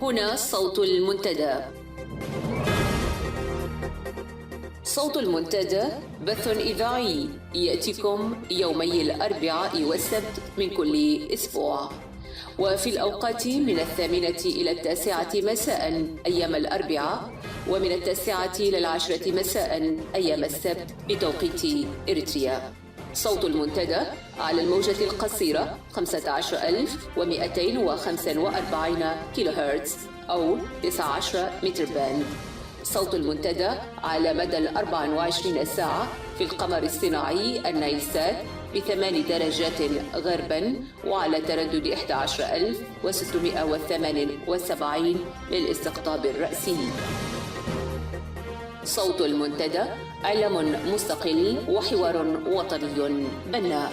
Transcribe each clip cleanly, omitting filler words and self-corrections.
هنا صوت المنتدى. صوت المنتدى بث إذاعي يأتيكم يومي الأربعاء والسبت من كل أسبوع، وفي الأوقات من 8 إلى 9 مساء أيام الأربعاء، ومن 9 إلى 10 مساء أيام السبت بتوقيت إريتريا. صوت المنتدى على الموجة القصيرة 15245 كيلو هرتز أو 19 متر باند. صوت المنتدى على مدى 24 ساعة في القمر الصناعي النايلسات ب8 درجات غربا، وعلى تردد 11678 للاستقطاب الرأسي. صوت المنتدى إعلام مستقل وحوار وطني بناء.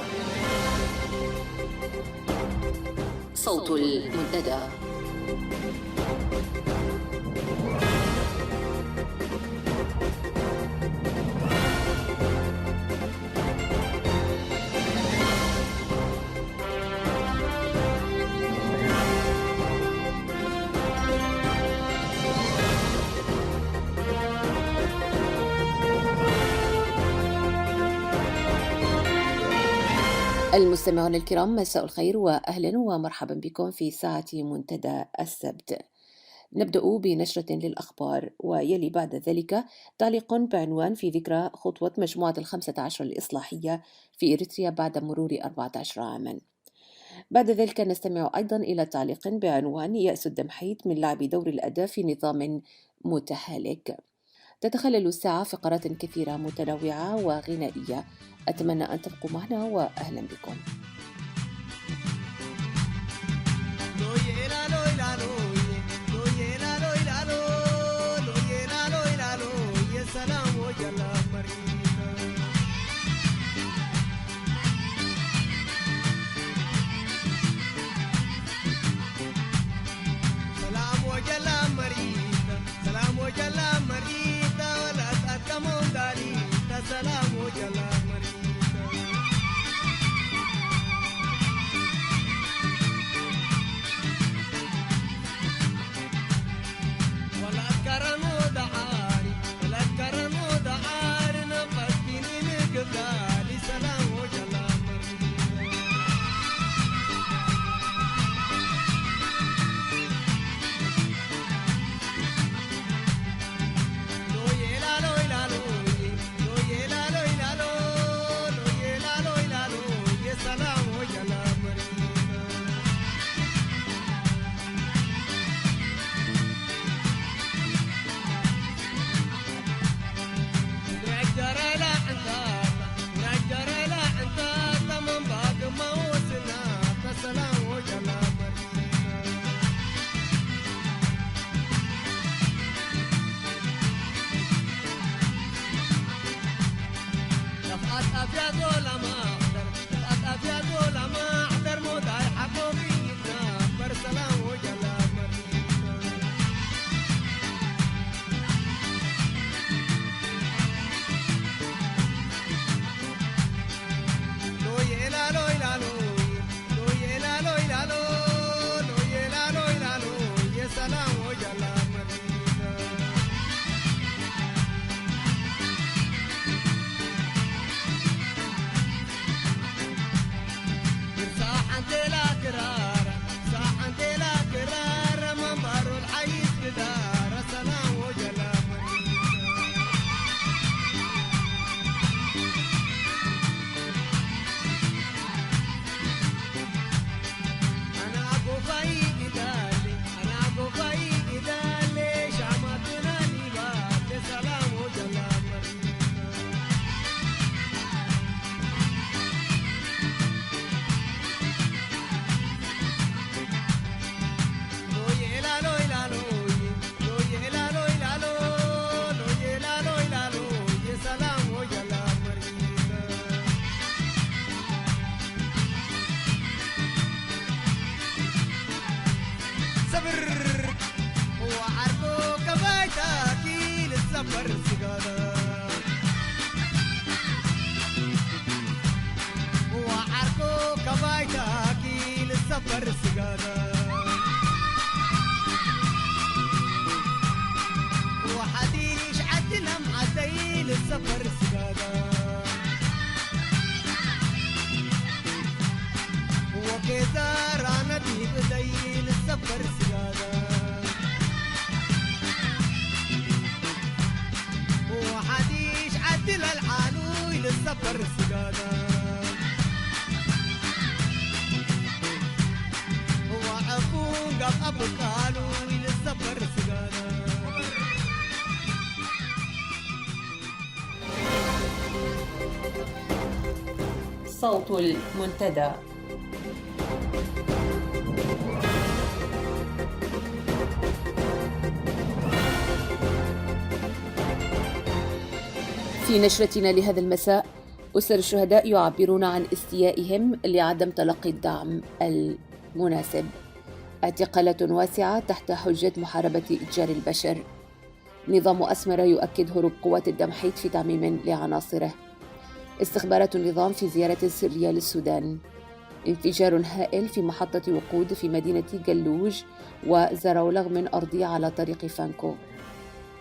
صوت المنتدى. المستمعون الكرام، مساء الخير وأهلا ومرحبا بكم في ساعة منتدى السبت. نبدأ بنشرة للأخبار، ويلي بعد ذلك تعليق بعنوان في ذكرى خطوة مجموعة ال15 الإصلاحية في إريتريا بعد مرور 14 عاما. بعد ذلك نستمع أيضا إلى تعليق بعنوان يأس الدمحيط من لعب دور الأداء في نظام متهالك. تتخلل الساعة فقرات كثيرة متنوعة وغنائية. أتمنى أن تبقوا معنا وأهلا بكم. للسفر سجادة وكذا رانا دي بدي للسفر سجادة وحديش عدل الحانوي للسفر سجادة وعفون قب أبقالوي للسفر سجادة صوت المنتدى. في نشرتنا لهذا المساء، أسر الشهداء يعبرون عن استيائهم لعدم تلقي الدعم المناسب. اعتقالات واسعة تحت حجة محاربة إتجار البشر. نظام أسمرة يؤكد هروب قوات الدمحيط في تعميم لعناصره. استخبارات النظام في زيارة سرية للسودان. انفجار هائل في محطة وقود في مدينة جلوج وزراولغ من أرضية على طريق فانكو.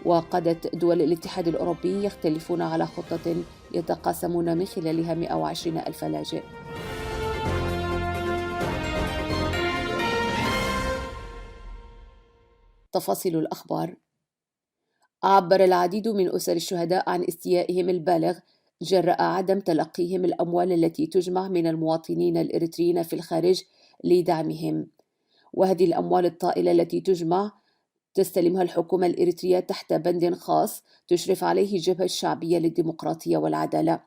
وقادة دول الاتحاد الأوروبي يختلفون على خطة يتقاسمون من خلالها 120 ألف لاجئ. تفاصيل الأخبار. عبر العديد من أسر الشهداء عن استيائهم البالغ جراء عدم تلقيهم الأموال التي تجمع من المواطنين الإريتريين في الخارج لدعمهم. وهذه الأموال الطائلة التي تجمع تستلمها الحكومة الإريترية تحت بند خاص تشرف عليه الجبهة الشعبية للديمقراطية والعدالة.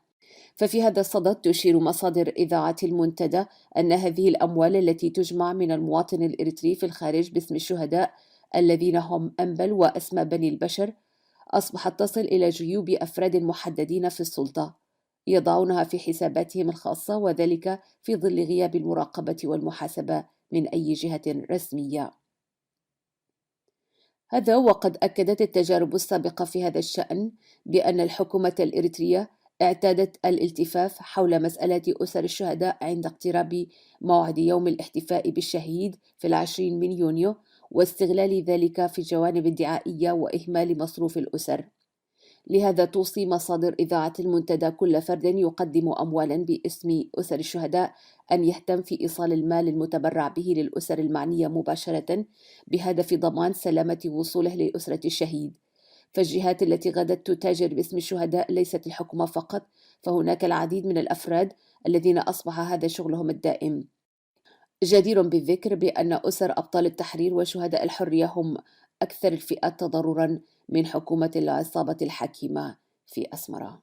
ففي هذا الصدد تشير مصادر إذاعة المنتدى أن هذه الأموال التي تجمع من المواطن الإريتري في الخارج باسم الشهداء الذين هم أنبل وأسمى بني البشر أصبحت تصل إلى جيوب أفراد محددين في السلطة يضعونها في حساباتهم الخاصة، وذلك في ظل غياب المراقبة والمحاسبة من أي جهة رسمية. هذا وقد أكدت التجارب السابقة في هذا الشأن بأن الحكومة الإريترية اعتادت الالتفاف حول مسألة أسر الشهداء عند اقتراب موعد يوم الاحتفاء بالشهيد في 20 من يونيو، واستغلال ذلك في الجوانب الدعائية وإهمال مصروف الأسر. لهذا توصي مصادر إذاعة المنتدى كل فرد يقدم أموالا باسم أسر الشهداء أن يهتم في إيصال المال المتبرع به للأسر المعنية مباشرة بهدف ضمان سلامة وصوله لأسرة الشهيد. فالجهات التي غدت تتاجر باسم الشهداء ليست الحكومة فقط، فهناك العديد من الأفراد الذين أصبح هذا شغلهم الدائم. جدير بالذكر بأن أسر أبطال التحرير وشهداء الحرية هم أكثر الفئات تضرراً من حكومة العصابة الحاكمة في أسمرة.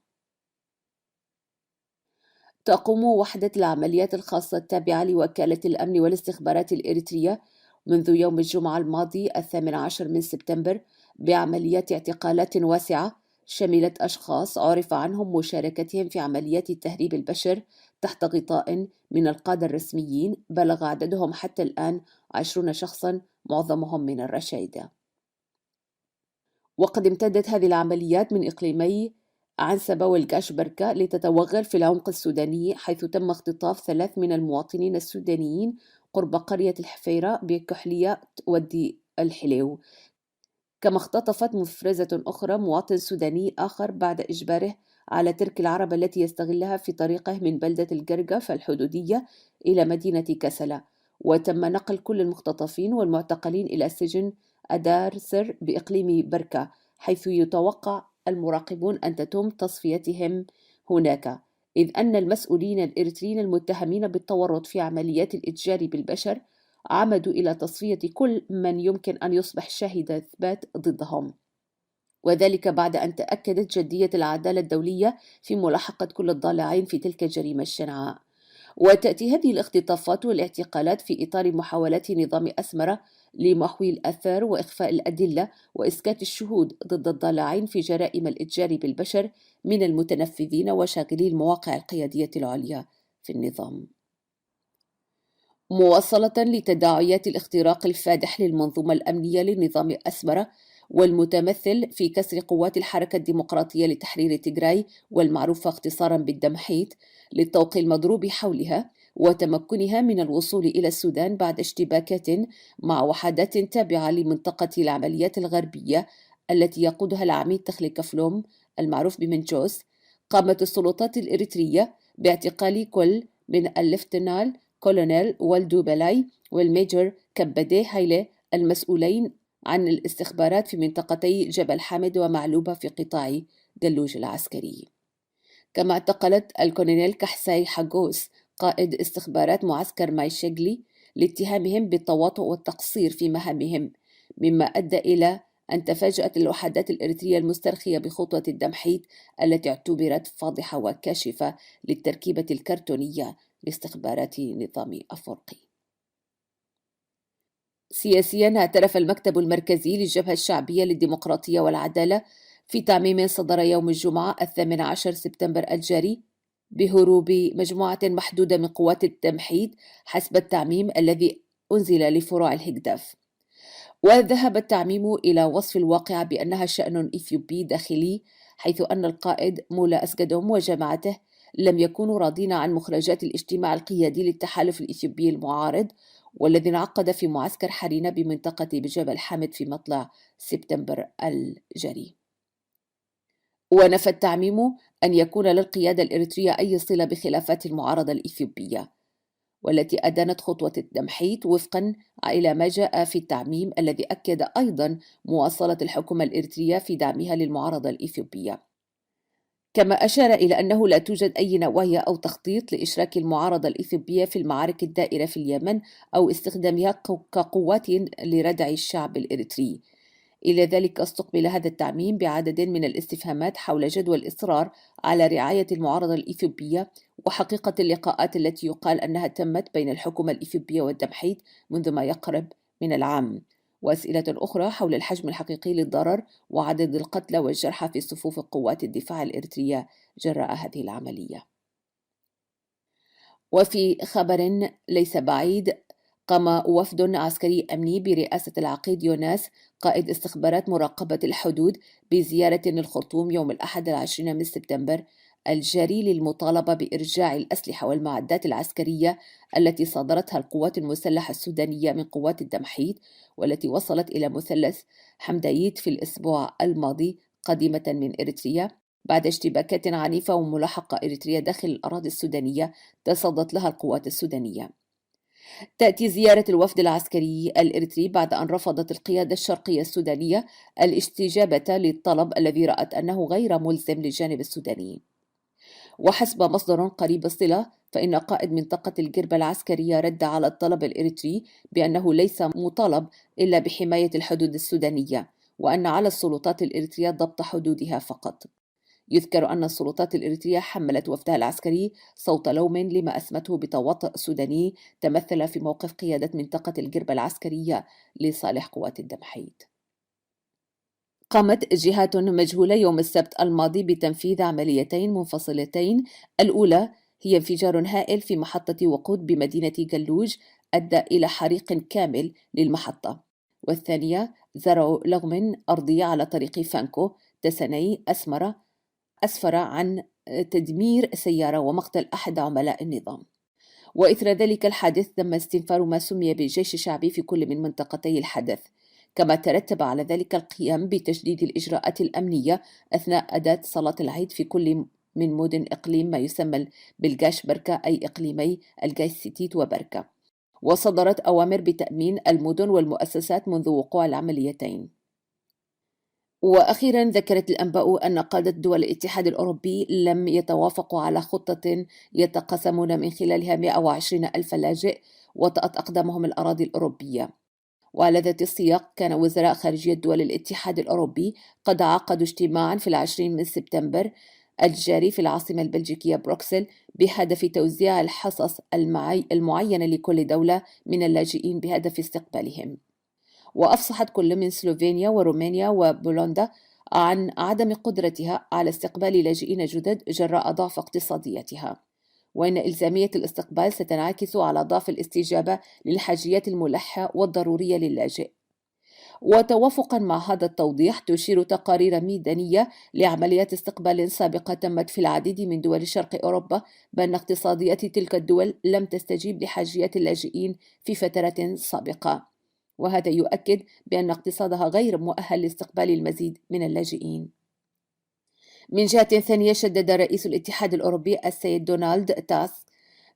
تقوم وحدة العمليات الخاصة التابعة لوكالة الأمن والاستخبارات الإريترية منذ يوم الجمعة الماضي 18 من سبتمبر بعمليات اعتقالات واسعة شملت أشخاص عرف عنهم مشاركتهم في عمليات تهريب البشر تحت غطاء من القادة الرسميين، بلغ عددهم حتى الآن 20 شخصا معظمهم من الرشيدة. وقد امتدت هذه العمليات من إقليمي عنسبة والكاشبركة لتتوغل في العمق السوداني، حيث تم اختطاف 3 من المواطنين السودانيين قرب قرية الحفيرة بكحلية ودي الحليو. كما اختطفت مفرزة أخرى مواطن سوداني آخر بعد إجباره على ترك العربة التي يستغلها في طريقه من بلدة القرقف الحدودية إلى مدينة كسلة. وتم نقل كل المختطفين والمعتقلين إلى سجن أدارسر بإقليم بركة، حيث يتوقع المراقبون أن تتم تصفيتهم هناك، إذ أن المسؤولين الإريتريين المتهمين بالتورط في عمليات الإتجار بالبشر عمدوا إلى تصفية كل من يمكن أن يصبح شاهد إثبات ضدهم، وذلك بعد أن تأكدت جدية العدالة الدولية في ملاحقة كل الضالعين في تلك الجريمة الشنعاء. وتأتي هذه الاختطافات والاعتقالات في إطار محاولات نظام أسمرة لمحو الآثار وإخفاء الأدلة وإسكات الشهود ضد الضالعين في جرائم الإتجار بالبشر من المتنفذين وشاغلي المواقع القيادية العليا في النظام. مواصلة لتداعيات الاختراق الفادح للمنظومة الأمنية لنظام أسمرة والمتمثل في كسر قوات الحركة الديمقراطية لتحرير تيغراي والمعروفة اختصارا بالدمحيط للطوق المضروب حولها وتمكنها من الوصول إلى السودان بعد اشتباكات مع وحدات تابعة لمنطقة العمليات الغربية التي يقودها العميد تخلي كفلوم المعروف بمنجوس، قامت السلطات الإريترية باعتقال كل من الليفتنال كولونيل والدو بلاي والميجر كبدي هايلي المسؤولين عن الاستخبارات في منطقتي جبل حامد ومعلوبة في قطاع جلوج العسكري. كما اعتقلت الكولونيل كحساي حاجوس قائد استخبارات معسكر مايشيغلي لاتهامهم بالتواطؤ والتقصير في مهامهم، مما أدى إلى أن تفاجأت الوحدات الإريترية المسترخية بخطوة الدمحيط التي اعتبرت فاضحة وكاشفة للتركيبة الكرتونية لاستخبارات نظام أفورقي. سياسياً، اعترف المكتب المركزي للجبهة الشعبية للديمقراطية والعدالة في تعميم صدر يوم الجمعة 18 سبتمبر الجاري بهروب مجموعة محدودة من قوات التمحيط حسب التعميم الذي أنزل لفروع الهجداف. وذهب التعميم إلى وصف الواقعة بأنها شأن إثيوبي داخلي، حيث أن القائد مولا أسجدوم وجماعته لم يكونوا راضين عن مخرجات الاجتماع القيادي للتحالف الإثيوبي المعارض، والذي انعقد في معسكر حرينة بمنطقة بجبل حامد في مطلع سبتمبر الجاري. ونفى التعميم أن يكون للقيادة الإريترية أي صلة بخلافات المعارضة الإثيوبية، والتي أدانت خطوة التمحيط وفقا إلى ما جاء في التعميم الذي أكد أيضا مواصلة الحكومة الإريترية في دعمها للمعارضة الإثيوبية. كما أشار إلى أنه لا توجد أي نوايا أو تخطيط لإشراك المعارضة الإثيوبية في المعارك الدائرة في اليمن أو استخدامها كقوات لردع الشعب الإريتري. إلى ذلك استقبل هذا التعميم بعدد من الاستفهامات حول جدوى الإصرار على رعاية المعارضة الإثيوبية وحقيقة اللقاءات التي يقال أنها تمت بين الحكومة الإثيوبية والتمحيط منذ ما يقرب من العام، وأسئلة أخرى حول الحجم الحقيقي للضرر وعدد القتلى والجرحى في صفوف قوات الدفاع الإريترية جراء هذه العملية. وفي خبر ليس بعيد، قام وفد عسكري أمني برئاسة العقيد يوناس قائد استخبارات مراقبة الحدود بزيارة للخرطوم يوم الأحد 20 من سبتمبر الجاري للمطالبة بإرجاع الأسلحة والمعدات العسكرية التي صادرتها القوات المسلحة السودانية من قوات التمحيط، والتي وصلت إلى مثلث حمدايت في الأسبوع الماضي قادمة من إريتريا بعد اشتباكات عنيفة وملاحقة إريترية داخل الأراضي السودانية تصدت لها القوات السودانية. تأتي زيارة الوفد العسكري الإريتري بعد أن رفضت القيادة الشرقية السودانية الاستجابة للطلب الذي رأت أنه غير ملزم للجانب السوداني. وحسب مصدر قريب الصلة، فإن قائد منطقة الجربة العسكرية رد على الطلب الإريتري بأنه ليس مطالب إلا بحماية الحدود السودانية، وأن على السلطات الإريترية ضبط حدودها فقط. يذكر أن السلطات الإريترية حملت وفدها العسكري صوت لوم لما أسمته بتواطؤ سوداني تمثل في موقف قيادة منطقة الجربة العسكرية لصالح قوات الدمحيط. قامت جهات مجهولة يوم السبت الماضي بتنفيذ عمليتين منفصلتين. الأولى هي انفجار هائل في محطة وقود بمدينة جلوج أدى إلى حريق كامل للمحطة، والثانية زرع لغم أرضي على طريق فانكو تسني أسفر عن تدمير سيارة ومقتل أحد عملاء النظام. وإثر ذلك الحادث تم استنفار ما سمي بالجيش الشعبي في كل من منطقتي الحدث، كما ترتب على ذلك القيام بتشديد الإجراءات الأمنية أثناء أداء صلاة العيد في كل من مدن إقليم ما يسمى بالجاش بركة، أي إقليمي الجاش سيتيت وبركة. وصدرت أوامر بتأمين المدن والمؤسسات منذ وقوع العمليتين. وأخيرا، ذكرت الأنباء أن قادة دول الاتحاد الأوروبي لم يتوافقوا على خطة يتقاسمون من خلالها 120 ألف لاجئ وطأت أقدامهم الأراضي الأوروبية. وعلى ذات السياق، كان وزراء خارجية دول الاتحاد الأوروبي قد عقدوا اجتماعا في 20 من سبتمبر الجاري في العاصمة البلجيكية بروكسل بهدف توزيع الحصص المعينة لكل دولة من اللاجئين بهدف استقبالهم. وأفصحت كل من سلوفينيا ورومانيا وبولندا عن عدم قدرتها على استقبال لاجئين جدد جراء ضعف اقتصاديتها، وإن إلزامية الاستقبال ستنعكس على ضعف الاستجابة للحاجيات الملحة والضرورية للاجئ. وتوافقا مع هذا التوضيح، تشير تقارير ميدانية لعمليات استقبال سابقة تمت في العديد من دول شرق أوروبا بأن اقتصاديات تلك الدول لم تستجيب لحاجيات اللاجئين في فترات سابقة، وهذا يؤكد بأن اقتصادها غير مؤهل لاستقبال المزيد من اللاجئين. من جهة ثانية، شدد رئيس الاتحاد الأوروبي السيد دونالد تاسك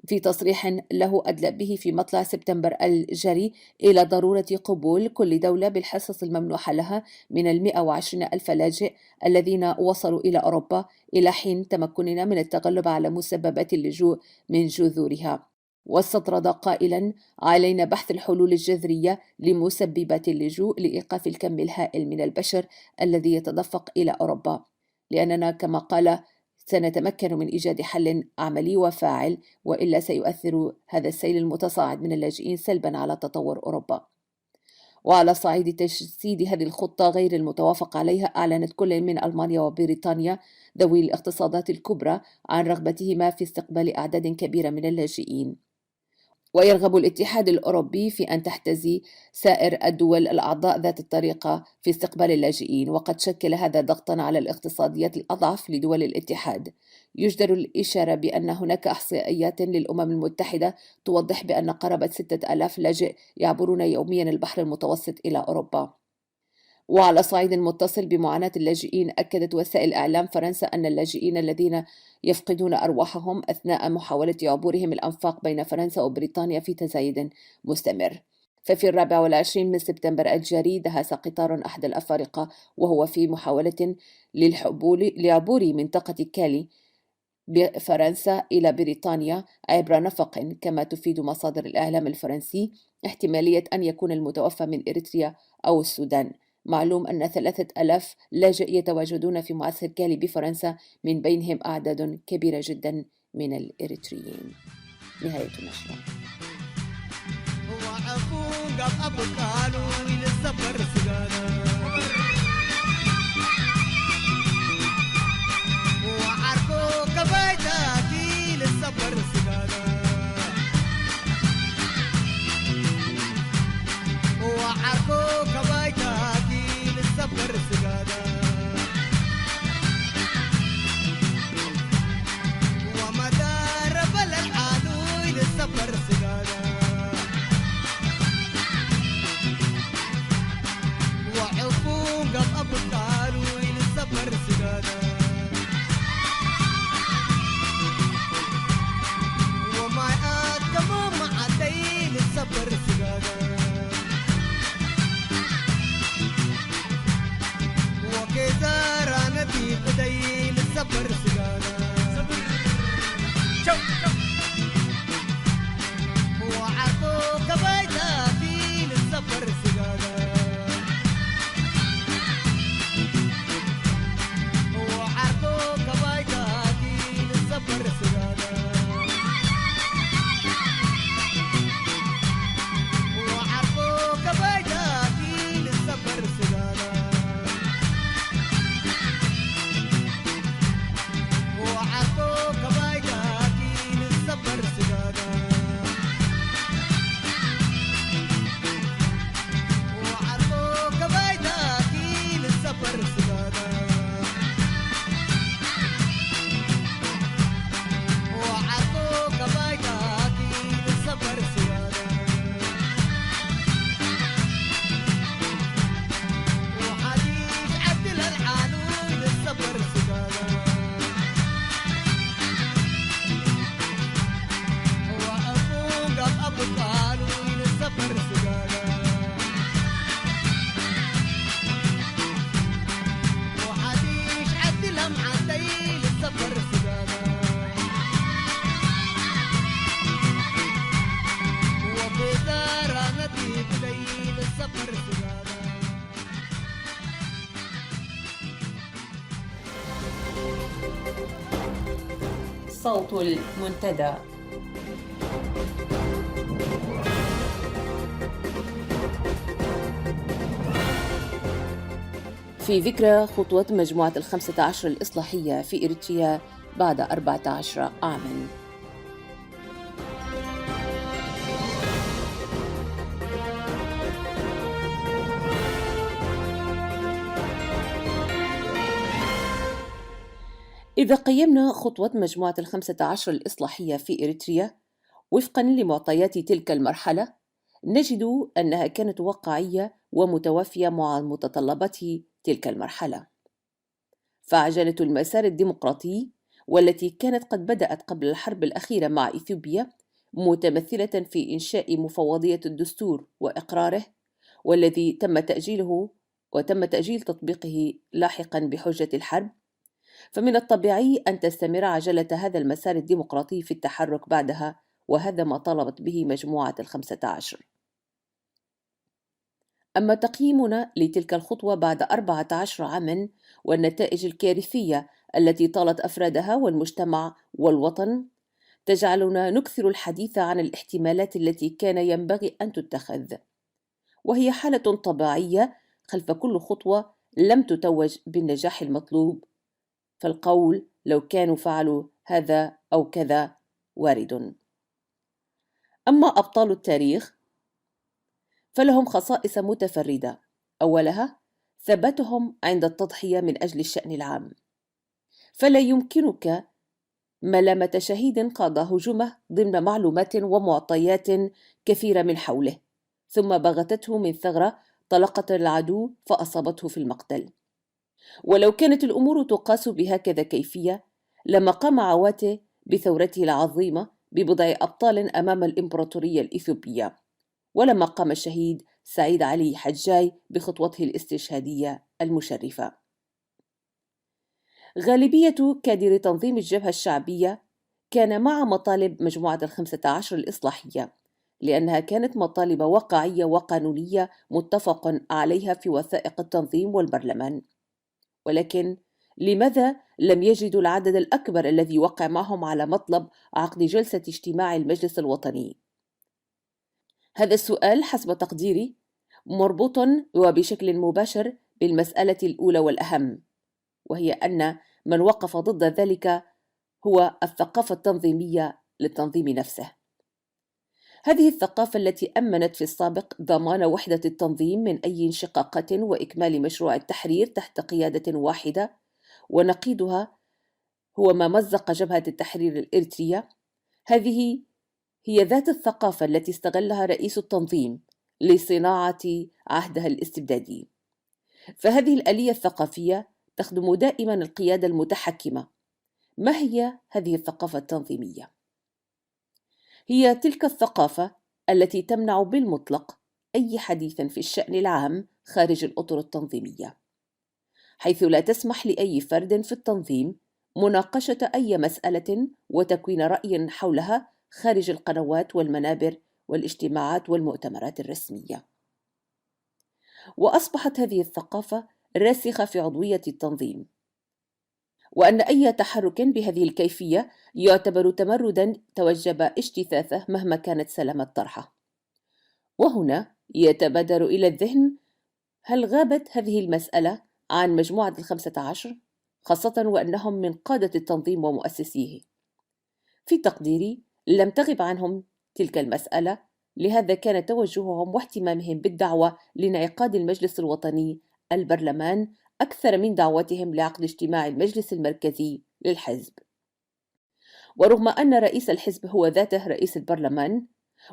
في تصريح له أدلى به في مطلع سبتمبر الجاري إلى ضرورة قبول كل دولة بالحصص الممنوحة لها من 120 ألف لاجئ الذين وصلوا إلى أوروبا إلى حين تمكننا من التغلب على مسببات اللجوء من جذورها. واستطرد قائلا: علينا بحث الحلول الجذرية لمسببات اللجوء لإيقاف الكم الهائل من البشر الذي يتدفق إلى أوروبا، لأننا كما قال سنتمكن من إيجاد حل عملي وفاعل، وإلا سيؤثر هذا السيل المتصاعد من اللاجئين سلبا على تطور أوروبا. وعلى صعيد تجسيد هذه الخطة غير المتوافق عليها، أعلنت كل من ألمانيا وبريطانيا ذوي الاقتصادات الكبرى عن رغبتهما في استقبال أعداد كبيرة من اللاجئين. ويرغب الاتحاد الأوروبي في أن تحتذي سائر الدول الأعضاء ذات الطريقة في استقبال اللاجئين، وقد شكل هذا ضغطا على الاقتصاديات الأضعف لدول الاتحاد. يجدر الإشارة بأن هناك إحصائيات للأمم المتحدة توضح بأن قرابة 6,000 لاجئ يعبرون يوميا البحر المتوسط إلى أوروبا. وعلى صعيد متصل بمعاناة اللاجئين، أكدت وسائل إعلام فرنسا أن اللاجئين الذين يفقدون أرواحهم أثناء محاولة عبورهم الأنفاق بين فرنسا وبريطانيا في تزايد مستمر. ففي 24 من سبتمبر الجاري دهس قطار أحد الأفارقة وهو في محاولة لعبور منطقة كالي بفرنسا إلى بريطانيا عبر نفق، كما تفيد مصادر الإعلام الفرنسي احتمالية أن يكون المتوفى من إريتريا أو السودان. معلوم أن 3,000 لاجئ يتواجدون في معسكر كالي بفرنسا، من بينهم أعداد كبيرة جدا من الإريتريين. نهاية النشرة. صوت المنتدى. في ذكرى خطوة مجموعة 15 الإصلاحية في إريتريا بعد 14 عاماً. إذا قيمنا خطوة مجموعة 15 الإصلاحية في إريتريا وفقاً لمعطيات تلك المرحلة، نجد أنها كانت واقعية ومتوافية مع متطلبات تلك المرحلة. فعجلة المسار الديمقراطي والتي كانت قد بدأت قبل الحرب الأخيرة مع إثيوبيا متمثلة في إنشاء مفوضية الدستور وإقراره، والذي تم تأجيل تطبيقه لاحقا بحجة الحرب، فمن الطبيعي أن تستمر عجلة هذا المسار الديمقراطي في التحرك بعدها، وهذا ما طالبت به مجموعة ال15. أما تقييمنا لتلك الخطوة بعد 14 عاماً والنتائج الكارثية التي طالت أفرادها والمجتمع والوطن، تجعلنا نكثر الحديث عن الاحتمالات التي كان ينبغي أن تتخذ، وهي حالة طبيعية خلف كل خطوة لم تتوج بالنجاح المطلوب، فالقول لو كانوا فعلوا هذا أو كذا وارد. أما أبطال التاريخ فلهم خصائص متفردة، أولها ثباتهم عند التضحية من أجل الشأن العام، فلا يمكنك ملامة شهيد قاد هجومه ضمن معلومات ومعطيات كثيرة من حوله، ثم بغتته من ثغرة طلقت العدو فأصابته في المقتل. ولو كانت الأمور تقاس بهكذا كيفية لما قام عواته بثورته العظيمة ببضع أبطال أمام الإمبراطورية الإثيوبية، ولما قام الشهيد سعيد علي حجاي بخطوته الاستشهادية المشرفة. غالبية كادر تنظيم الجبهة الشعبية كان مع مطالب مجموعة ال15 الإصلاحية، لأنها كانت مطالب واقعية وقانونية متفق عليها في وثائق التنظيم والبرلمان. ولكن لماذا لم يجدوا العدد الأكبر الذي وقع معهم على مطلب عقد جلسة اجتماع المجلس الوطني؟ هذا السؤال حسب تقديري مربوط وبشكل مباشر بالمسألة الأولى والأهم، وهي أن من وقف ضد ذلك هو الثقافة التنظيمية للتنظيم نفسه. هذه الثقافة التي أمنت في السابق ضمان وحدة التنظيم من أي انشقاقات وإكمال مشروع التحرير تحت قيادة واحدة، ونقيضها هو ما مزق جبهة التحرير الإريترية. هذه هي ذات الثقافة التي استغلها رئيس التنظيم لصناعة عهدها الاستبدادي. فهذه الآلية الثقافية تخدم دائما القيادة المتحكمة. ما هي هذه الثقافة التنظيمية؟ هي تلك الثقافة التي تمنع بالمطلق أي حديث في الشأن العام خارج الأطر التنظيمية، حيث لا تسمح لأي فرد في التنظيم مناقشة أي مسألة وتكوين رأي حولها خارج القنوات والمنابر والاجتماعات والمؤتمرات الرسمية. وأصبحت هذه الثقافة راسخة في عضوية التنظيم، وأن أي تحرك بهذه الكيفية يعتبر تمرداً توجب اجتثاثه مهما كانت سلامة طرحه. وهنا يتبادر إلى الذهن: هل غابت هذه المسألة عن مجموعة ال15، خاصة وأنهم من قادة التنظيم ومؤسسيه؟ في تقديري لم تغب عنهم تلك المسألة، لهذا كان توجههم واهتمامهم بالدعوة لانعقاد المجلس الوطني البرلمان أكثر من دعوتهم لعقد اجتماع المجلس المركزي للحزب. ورغم أن رئيس الحزب هو ذاته رئيس البرلمان،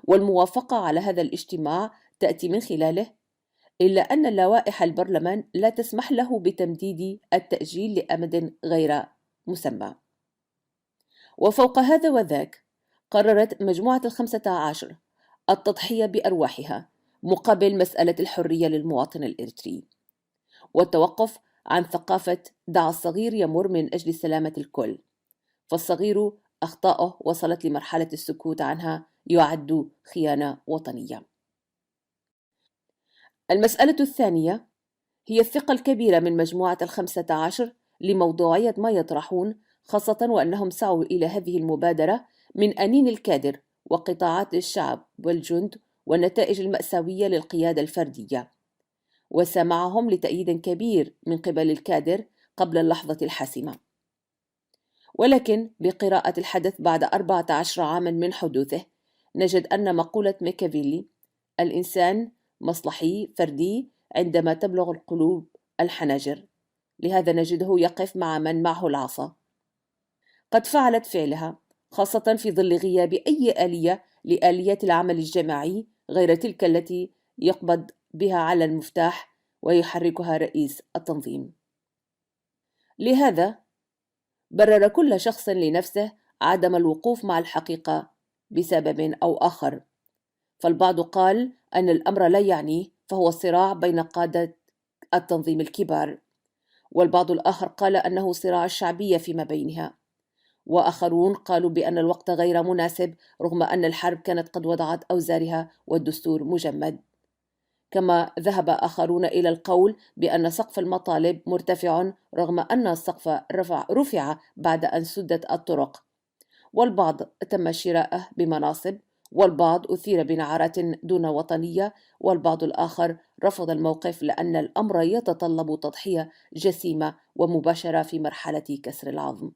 والموافقة على هذا الاجتماع تأتي من خلاله، إلا أن لوائح البرلمان لا تسمح له بتمديد التأجيل لأمد غير مسمى. وفوق هذا وذاك قررت مجموعة ال15 التضحية بأرواحها مقابل مسألة الحرية للمواطن الإريتري، والتوقف عن ثقافة دع الصغير يمر من أجل سلامة الكل، فالصغير أخطاؤه وصلت لمرحلة السكوت عنها يعد خيانة وطنية. المسألة الثانية هي الثقة الكبيرة من مجموعة ال15 لموضوعية ما يطرحون، خاصة وأنهم سعوا إلى هذه المبادرة من أنين الكادر وقطاعات الشعب والجند والنتائج المأساوية للقيادة الفردية، وسمعهم لتأييد كبير من قبل الكادر قبل اللحظة الحاسمة. ولكن بقراءة الحدث بعد 14 عاما من حدوثه نجد أن مقولة ميكافيلي الإنسان مصلحي فردي عندما تبلغ القلوب الحناجر، لهذا نجده يقف مع من معه العصا، قد فعلت فعلها، خاصة في ظل غياب أي آلية لآليات العمل الجماعي غير تلك التي يقبض بها على المفتاح ويحركها رئيس التنظيم. لهذا برر كل شخص لنفسه عدم الوقوف مع الحقيقة بسبب أو آخر، فالبعض قال أن الأمر لا يعنيه، فهو صراع بين قادة التنظيم الكبار، والبعض الآخر قال أنه صراع الشعبية فيما بينها، وآخرون قالوا بأن الوقت غير مناسب رغم أن الحرب كانت قد وضعت أوزارها والدستور مجمد. كما ذهب آخرون إلى القول بأن سقف المطالب مرتفع رغم أن السقف رفع بعد أن سدت الطرق، والبعض تم شراءه بمناصب، والبعض أثير بنعرات دون وطنية، والبعض الآخر رفض الموقف لأن الأمر يتطلب تضحية جسيمة ومباشرة في مرحلة كسر العظم.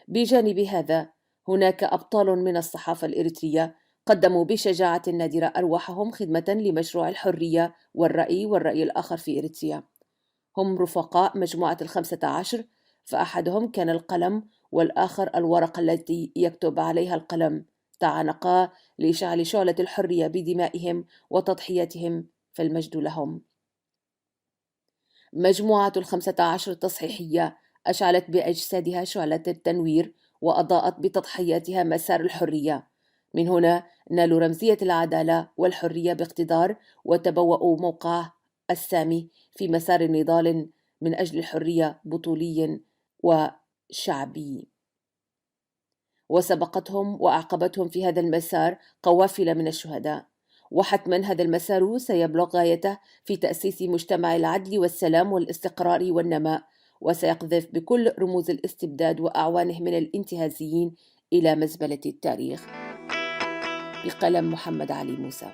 بجانب هذا هناك أبطال من الصحافة الإريترية قدموا بشجاعة نادرة أرواحهم خدمة لمشروع الحرية والرأي الآخر في إريتريا. هم رفقاء مجموعة ال15، فأحدهم كان القلم والآخر الورقة التي يكتب عليها القلم، تعانقا لإشعال شعلة الحرية بدمائهم وتضحياتهم، فالمجد لهم. مجموعة ال15 التصحيحية أشعلت بأجسادها شعلة التنوير وأضاءت بتضحياتها مسار الحرية. من هنا نالوا رمزية العدالة والحرية باقتدار، وتبوأوا موقعه السامي في مسار نضال من أجل الحرية بطولي وشعبي. وسبقتهم وأعقبتهم في هذا المسار قوافل من الشهداء، وحتما هذا المسار سيبلغ غايته في تأسيس مجتمع العدل والسلام والاستقرار والنماء، وسيقذف بكل رموز الاستبداد وأعوانه من الانتهازيين إلى مزبلة التاريخ. بقلم محمد علي موسى.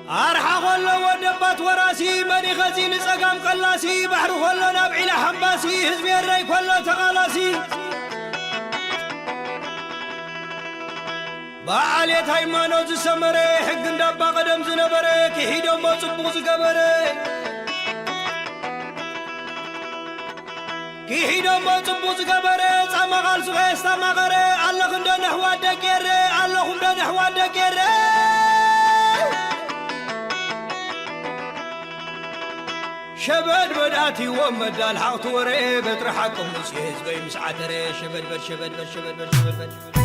أرحى خلو ودبات وراسي مني خزين سقام قلاسي بحر خلو نبعي لحنباسي هزبي الري كله تغالاسي بعاليت هايمانو زسمري حق ندبا قدم زنبري كيهيدو موصبو زقبري كيهيدو موصبو زقبري ساما غال سغي ساما غري الله خندو نحوى دكيري الله خندو نحوى دكيري شبد بداتي ومدى الحق وري بترحكم مسيز بي مسعتري شبد بد شبد بد شبد بد شبد بد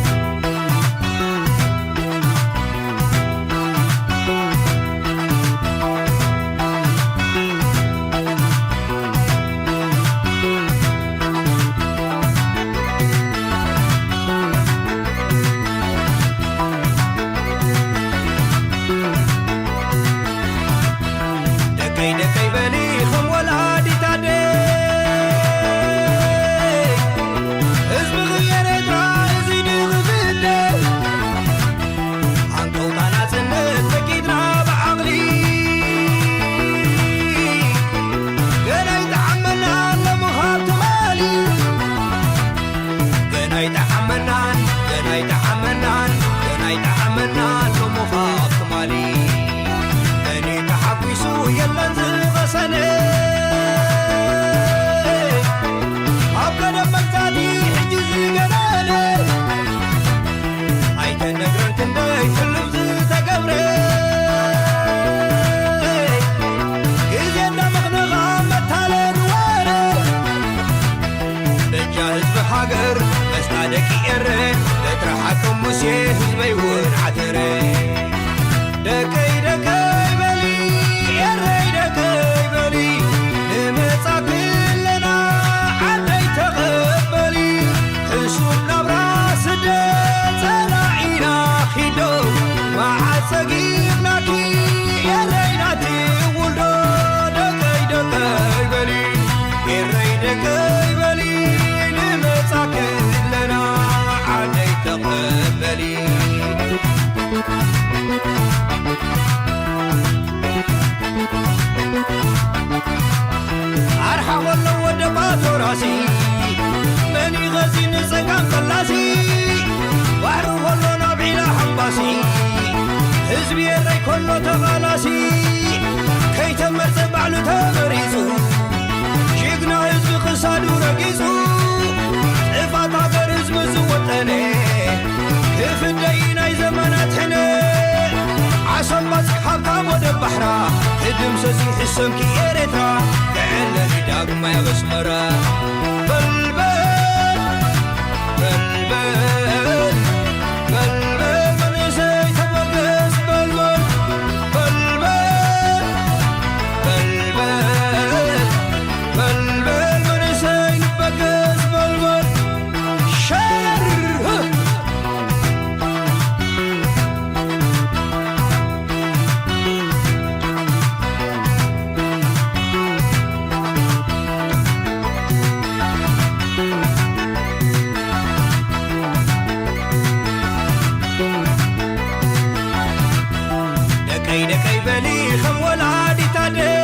دمسسي حسن كي إريترا كأنني داق ما يغسمرا بلبل بلبل بلبل من يسي تبقس بلبل بلبل بلبل بلبل من يسي تبقس بلبل شر دكي بلي خول عادي تادي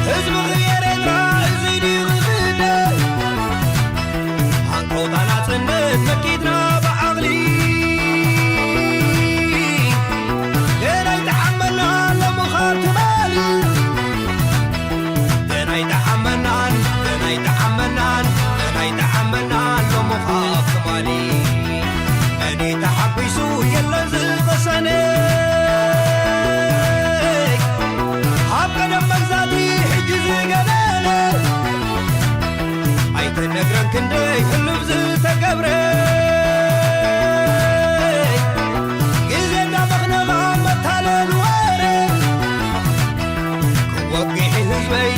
حزب غير إدرا زيدي غزيدي هنقوط أنا صندت مكيدنا بعقلي دينا يتحملنا لمخاط مالي دينا يتحملنا دينا يتحملنا دينا يتحملنا لمخاط مالي أني تحبسو يلا زلق سنيك حاب قدم مجزاتي حجز قلالي عيت النقرن كندي حلو بزلت قبريك قزينا مغنغا متالي الواري كوقيحي هزبي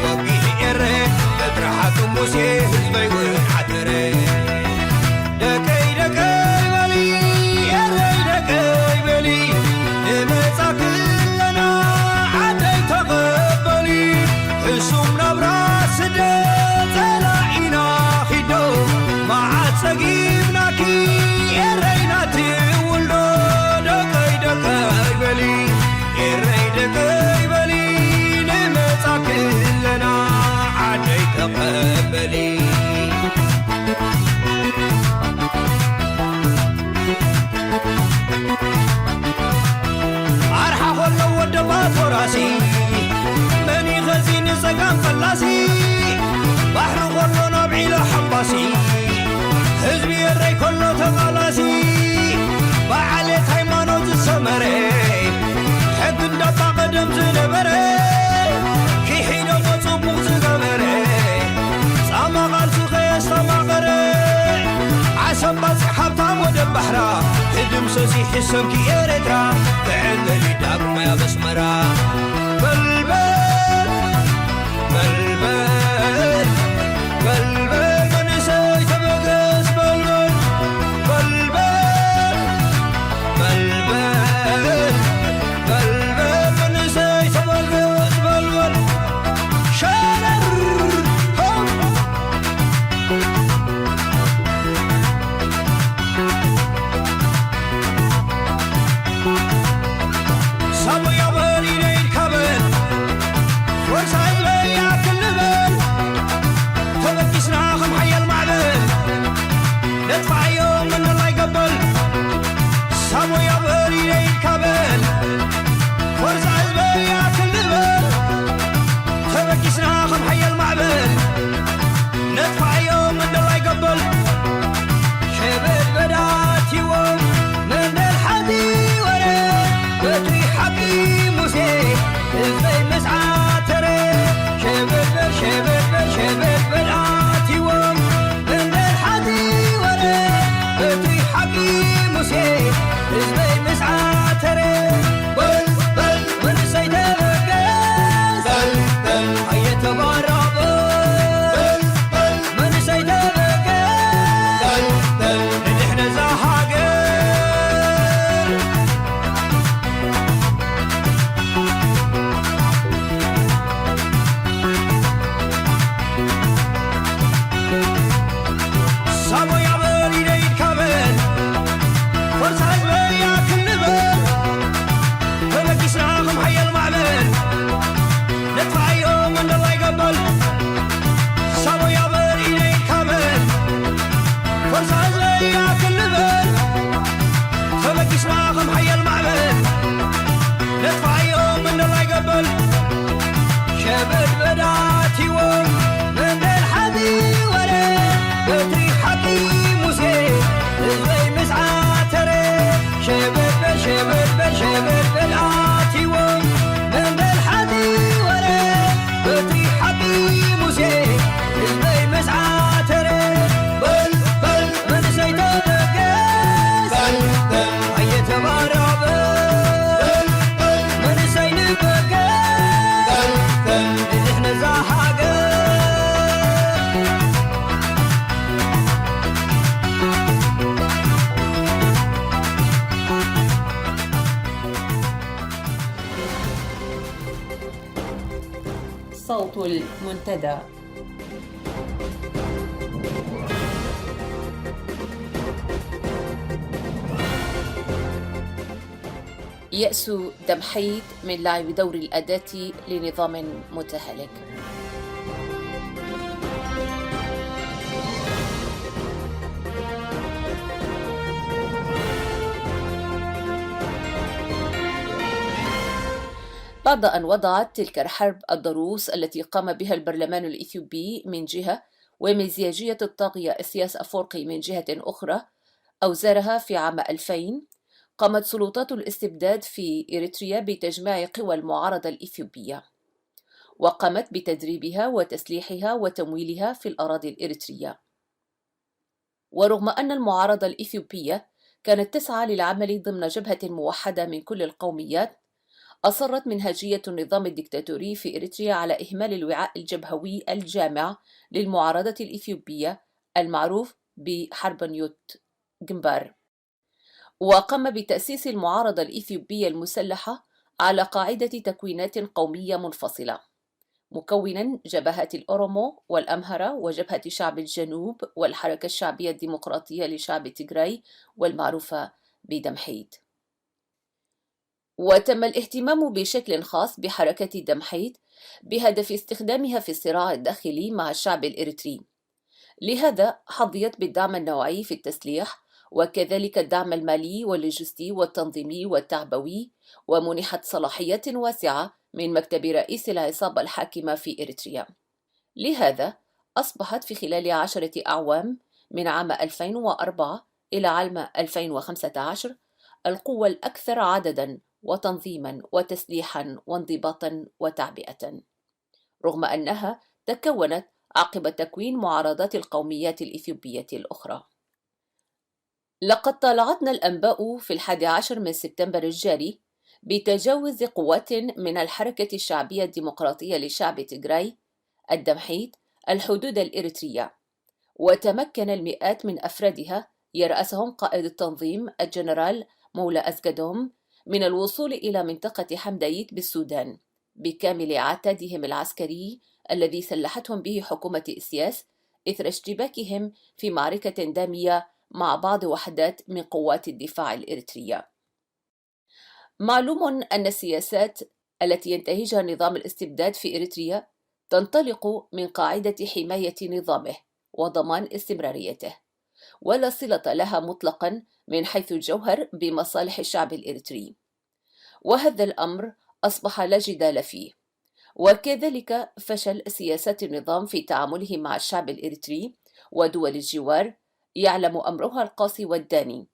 كوقيحي إري تترحاكم موسي هزبي ونحتري دكي دكي أرحى خلو ودبات وراسي مني غزين سقام فلاسي بحر خلو نبعي لحباسي حزبي الري كله تقالاسي بعليت هيمانوت السمري حق الدفع قدم زنبري كي حينو مصبوغ زغبري ساما غالسو خيس ساما غري عسبات حبتام ودب بحرا هدم سوسي حسن كي إريترا كأنني داق ما يغسمرا بلبل بلبل بلبل من يسي تبقس بلبل بلبل بلبل بلبل من يسي تبقس بلبل شرر هم صبو يا بني ليل كبل ورسعد بيا كل بل تبكسنا خم حي المعبل ندفع يوم من الله يقبل صبو يا بني ليل كبل ورسعد بيا كل بل تبكسنا خم حي المعبل ندفع يوم من الله يقبل شبل بدات يوم من الحدي ورا بدري حقي موسى زي مسعى ترى شبل شبل بدات يوم من الحدي ورا بدري حقي موسى زي مسعى ترى بل بل من سيدك بل بل هيا تبارك بل بل من سيدك بل بل نحن زهاقر صابو يا بني ليل كامل فرصة يا كل بل فبكسنا خم حي المعبل ندفع يوم من الله يقبل صابو يا بني ليل كامل فرصة يا كل بل فبكسنا خم حي المعبل ندفع يوم من الله يقبل شبل بدات يوم من الحدي ولا بدري حقي موسى زي مسعى ترى شبل صوت المنتدى. يأس دمحيت من لعب دور الأداة لنظام متهالك. بعد أن وضعت تلك الحرب الضروس التي قام بها البرلمان الإثيوبي من جهة ومزياجية الطاغية إسياس أفورقي من جهة أخرى أوزارها في عام 2000، قامت سلطات الاستبداد في إريتريا بتجميع قوى المعارضة الإثيوبية، وقامت بتدريبها وتسليحها وتمويلها في الأراضي الإريترية. ورغم أن المعارضة الإثيوبية كانت تسعى للعمل ضمن جبهة موحدة من كل القوميات، أصرت منهجية النظام الدكتاتوري في إريتريا على إهمال الوعاء الجبهوي الجامع للمعارضة الإثيوبية المعروف بحربنيوت جنبار، وقام بتأسيس المعارضة الإثيوبية المسلحة على قاعدة تكوينات قومية منفصلة، مكونا جبهات الأورومو والأمهرة وجبهة شعب الجنوب والحركة الشعبية الديمقراطية لشعب تيغراي والمعروفة بدمحيت. وتم الاهتمام بشكل خاص بحركة دمحيت بهدف استخدامها في الصراع الداخلي مع الشعب الإريتري، لهذا حظيت بالدعم النوعي في التسليح وكذلك الدعم المالي واللوجستي والتنظيمي والتعبوي، ومنحت صلاحيات واسعة من مكتب رئيس العصابة الحاكمة في إريتريا. لهذا أصبحت في خلال 10 أعوام من عام 2004 إلى عام 2015 القوة الأكثر عدداً وتنظيماً وتسليحاً وانضباطاً وتعبئة، رغم أنها تكونت عقب تكوين معارضات القوميات الإثيوبية الأخرى. لقد طالعتنا الأنباء في 11 من سبتمبر الجاري بتجاوز قوات من الحركة الشعبية الديمقراطية لشعب تيغراي الدمحيت الحدود الإريترية، وتمكن المئات من أفرادها يرأسهم قائد التنظيم الجنرال مولى أزغدوم من الوصول إلى منطقة حمدايت بالسودان بكامل عتادهم العسكري الذي سلحتهم به حكومة إسياس إثر اشتباكهم في معركة دامية مع بعض وحدات من قوات الدفاع الإريترية. معلوم أن السياسات التي ينتهجها نظام الاستبداد في إريتريا تنطلق من قاعدة حماية نظامه وضمان استمراريته، ولا صلة لها مطلقا من حيث الجوهر بمصالح الشعب الإريتري، وهذا الأمر أصبح لا جدال فيه. وكذلك فشل سياسات النظام في تعامله مع الشعب الإريتري ودول الجوار يعلم أمرها القاسي والداني،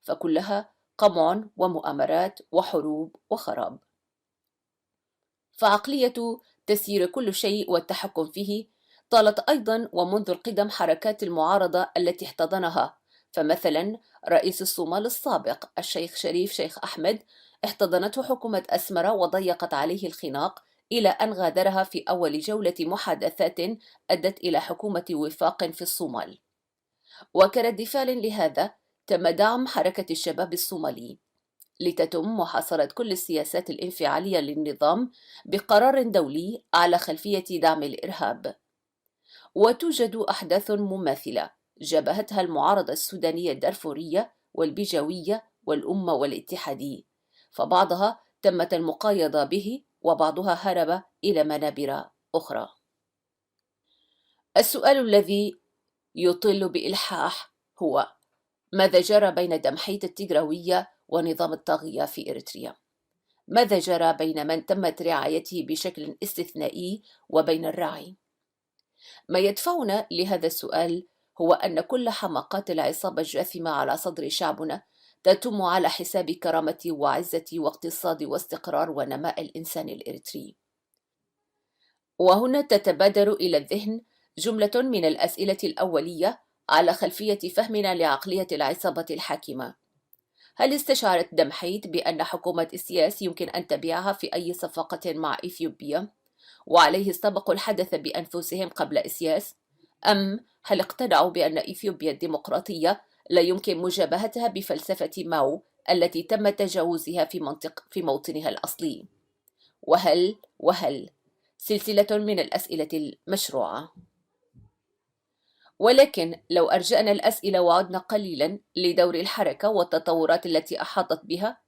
فكلها قمع ومؤامرات وحروب وخراب. فعقلية تسيير كل شيء والتحكم فيه طالت أيضا ومنذ القدم حركات المعارضة التي احتضنها، فمثلا رئيس الصومال السابق الشيخ شريف شيخ أحمد احتضنته حكومة أسمرة وضيقت عليه الخناق إلى أن غادرها في أول جولة محادثات أدت إلى حكومة وفاق في الصومال. وكرد فعل لهذا تم دعم حركة الشباب الصومالي لتتم محاصرة كل السياسات الانفعالية للنظام بقرار دولي على خلفية دعم الإرهاب. وتوجد أحداث مماثلة جابهتها المعارضة السودانية الدارفورية والبيجاوية والأمة والاتحادي، فبعضها تمت المقايضة به وبعضها هرب إلى منابر أخرى. السؤال الذي يطل بإلحاح هو: ماذا جرى بين دمحيت التيغراوية ونظام الطاغية في إريتريا؟ ماذا جرى بين من تمت رعايته بشكل استثنائي وبين الراعي؟ ما يدفعنا لهذا السؤال هو أن كل حماقات العصابة الجاثمة على صدر شعبنا تتم على حساب كرامة وعزة واقتصاد واستقرار ونماء الإنسان الإريتري. وهنا تتبادر إلى الذهن جملة من الأسئلة الأولية على خلفية فهمنا لعقلية العصابة الحاكمة. هل استشعرت دمحيت بأن حكومة إسياس يمكن أن تبيعها في أي صفقة مع إثيوبيا، وعليه استبقوا الحدث بأنفسهم قبل إسياس؟ أم هل اقتنعوا بأن إثيوبيا الديمقراطية لا يمكن مجابهتها بفلسفة ماو التي تم تجاوزها في موطنها الأصلي؟ وهل سلسلة من الأسئلة المشروعة. ولكن لو أرجأنا الأسئلة وعدنا قليلا لدور الحركة والتطورات التي أحاطت بها،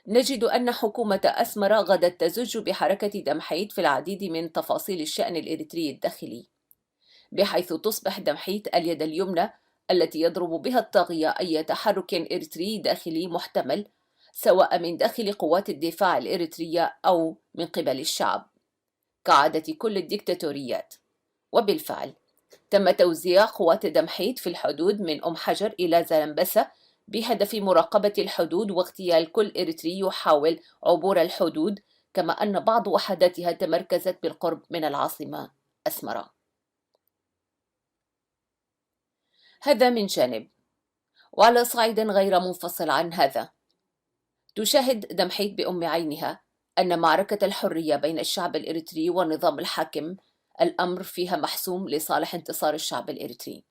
نجد أن حكومة أسمر غدت تزج بحركة دمحيت في العديد من تفاصيل الشأن الإريتري الداخلي، بحيث تصبح دمحيت اليد اليمنى التي يضرب بها الطاغية أي تحرك إريتري داخلي محتمل، سواء من داخل قوات الدفاع الإريترية أو من قبل الشعب، كعادة كل الديكتاتوريات. وبالفعل تم توزيع قوات دمحيت في الحدود من أم حجر إلى زلمبسة بهدف مراقبة الحدود واغتيال كل إريتري يحاول عبور الحدود، كما أن بعض وحداتها تمركزت بالقرب من العاصمة أسمرة. هذا من جانب. وعلى صعيد غير منفصل عن هذا، تشاهد دمحيت بأم عينها أن معركة الحرية بين الشعب الإريتري والنظام الحاكم الأمر فيها محسوم لصالح انتصار الشعب الإريتري.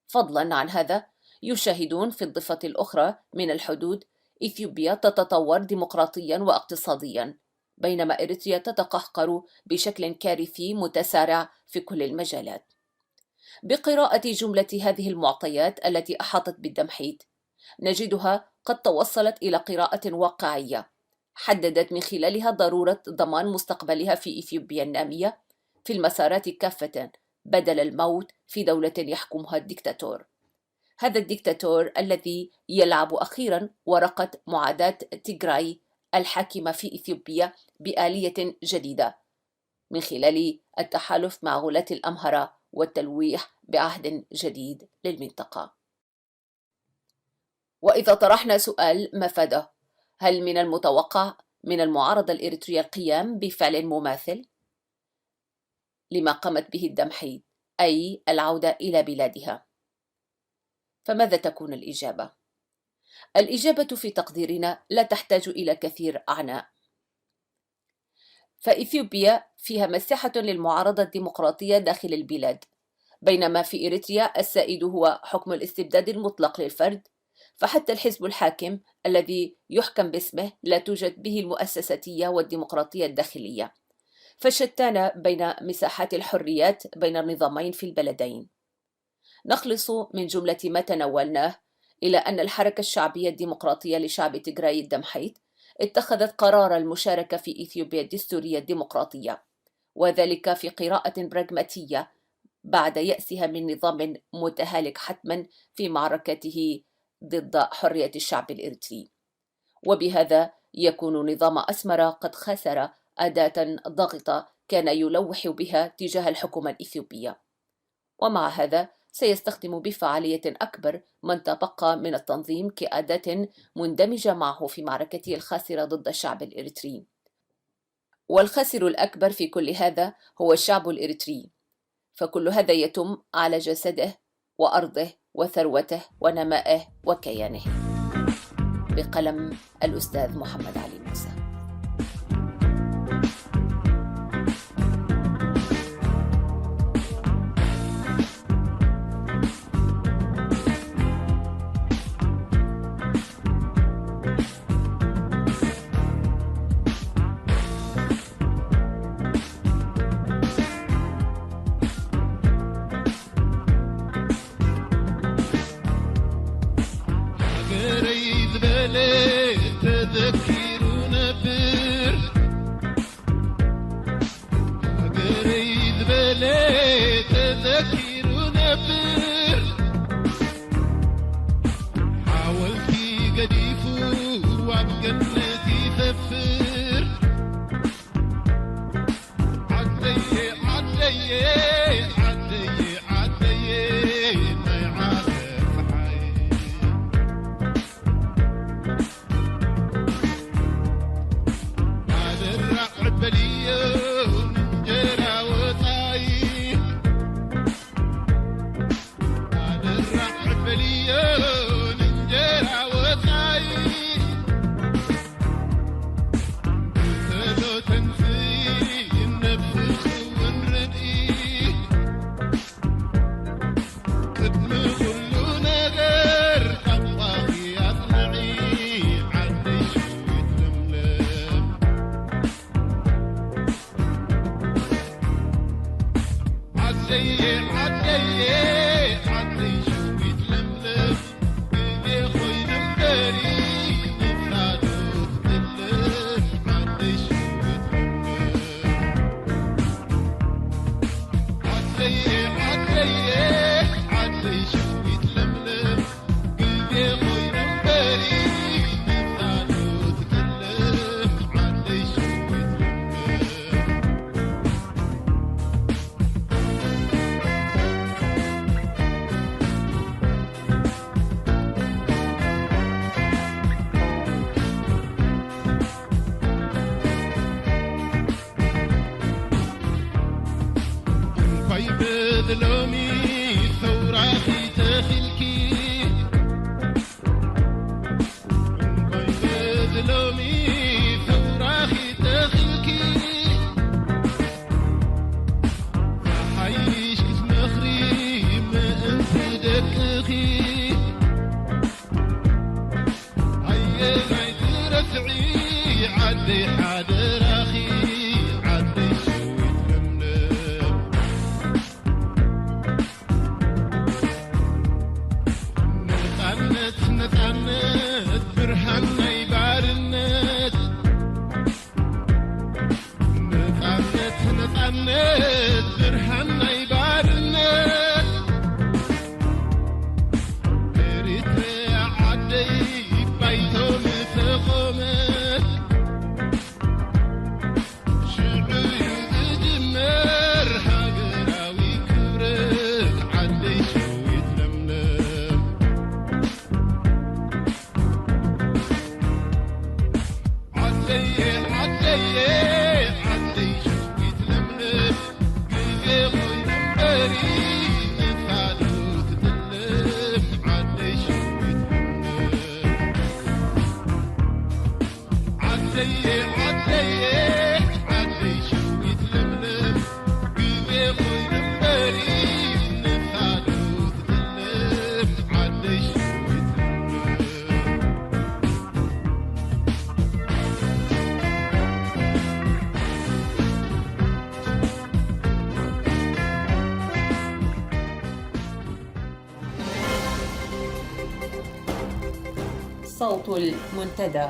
فضلا عن هذا، يشاهدون في الضفة الأخرى من الحدود إثيوبيا تتطور ديمقراطيا واقتصاديا، بينما إريتريا تتقهقر بشكل كارثي متسارع في كل المجالات. بقراءة جملة هذه المعطيات التي أحاطت بالدمحيت، نجدها قد توصلت إلى قراءة واقعية حددت من خلالها ضرورة ضمان مستقبلها في إثيوبيا النامية في المسارات كافة، بدل الموت في دولة يحكمها الدكتاتور. هذا الدكتاتور الذي يلعب أخيرا ورقة معاداة تيغراي الحاكمة في إثيوبيا بآلية جديدة من خلال التحالف مع غلاة الأمهرة والتلويح بعهد جديد للمنطقة. وإذا طرحنا سؤال مفاده، هل من المتوقع من المعارضة الإريترية القيام بفعل مماثل لما قامت به الدمحيت، أي العودة إلى بلادها؟ فماذا تكون الإجابة؟ الإجابة في تقديرنا لا تحتاج إلى كثير عناء، فإثيوبيا فيها مساحة للمعارضة الديمقراطية داخل البلاد، بينما في إريتريا السائد هو حكم الاستبداد المطلق للفرد، فحتى الحزب الحاكم الذي يحكم باسمه لا توجد به المؤسساتية والديمقراطية الداخلية، فشتان بين مساحات الحريات بين النظامين في البلدين. نخلص من جملة ما تناولناه إلى أن الحركة الشعبية الديمقراطية لشعب تيغراي الدمحيت اتخذت قرار المشاركة في إثيوبيا الدستورية الديمقراطية، وذلك في قراءة براغماتية بعد يأسها من نظام متهالك حتما في معركته ضد حرية الشعب الإريتري. وبهذا يكون نظام أسمر قد خسر أداة ضاغطة كان يلوح بها تجاه الحكومة الإثيوبية، ومع هذا سيستخدم بفعالية أكبر من تبقى من التنظيم كأداة مندمجة معه في معركته الخاسرة ضد الشعب الإريتري. والخاسر الأكبر في كل هذا هو الشعب الإريتري، فكل هذا يتم على جسده وأرضه وثروته ونمائه وكيانه. بقلم الأستاذ محمد علي موسى. مسعي عدي حاضر أخي عدي شويت لملم نتعنت برهان يبارنت نتعنت برهان يبارنت بريتري عدي بيتهم تقومت شعبي بدمر هاقراوي كبرت عدي شويت لملم عدي شويت لملم قلبي غوي بري نفادو تدلم عدي شويت لملم عدي شويت لملم قلبي غوي بري نفادو تدلم عدي شويت لملم صوت المنتدى.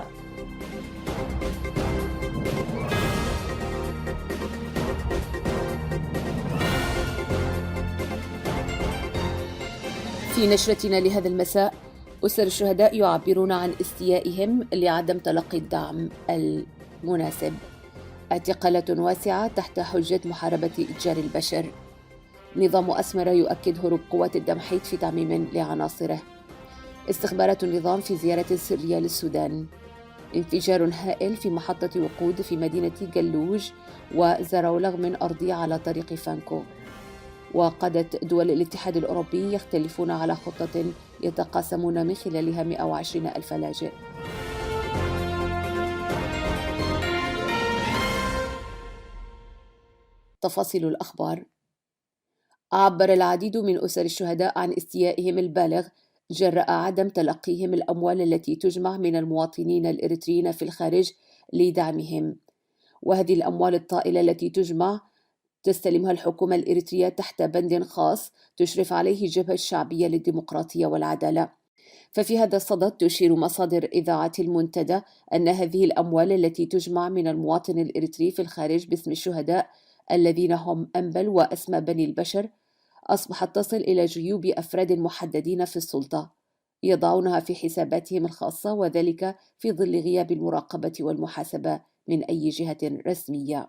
في نشرتنا لهذا المساء، أسر الشهداء يعبرون عن استيائهم لعدم تلقي الدعم المناسب. اعتقالات واسعة تحت حجة محاربة إتجار البشر. نظام أسمر يؤكد هروب قوات الدمحيط في تعميم لعناصره. استخبارات النظام في زيارة سرية للسودان. انفجار هائل في محطة وقود في مدينة جلوج وزراولغ من أرضية على طريق فانكو. وقادة دول الاتحاد الأوروبي يختلفون على خطة يتقاسمون من خلالها 120,000 لاجئ. تفاصيل الأخبار. عبر العديد من أسر الشهداء عن استيائهم البالغ جراء عدم تلقيهم الأموال التي تجمع من المواطنين الإريتريين في الخارج لدعمهم. وهذه الأموال الطائلة التي تجمع تستلمها الحكومة الإريترية تحت بند خاص تشرف عليه الجبهة الشعبية للديمقراطية والعدالة. ففي هذا الصدد تشير مصادر إذاعة المنتدى أن هذه الأموال التي تجمع من المواطن الإريتري في الخارج باسم الشهداء الذين هم أنبل وأسمى بني البشر أصبحت تصل إلى جيوب أفراد محددين في السلطة يضعونها في حساباتهم الخاصة، وذلك في ظل غياب المراقبة والمحاسبة من أي جهة رسمية.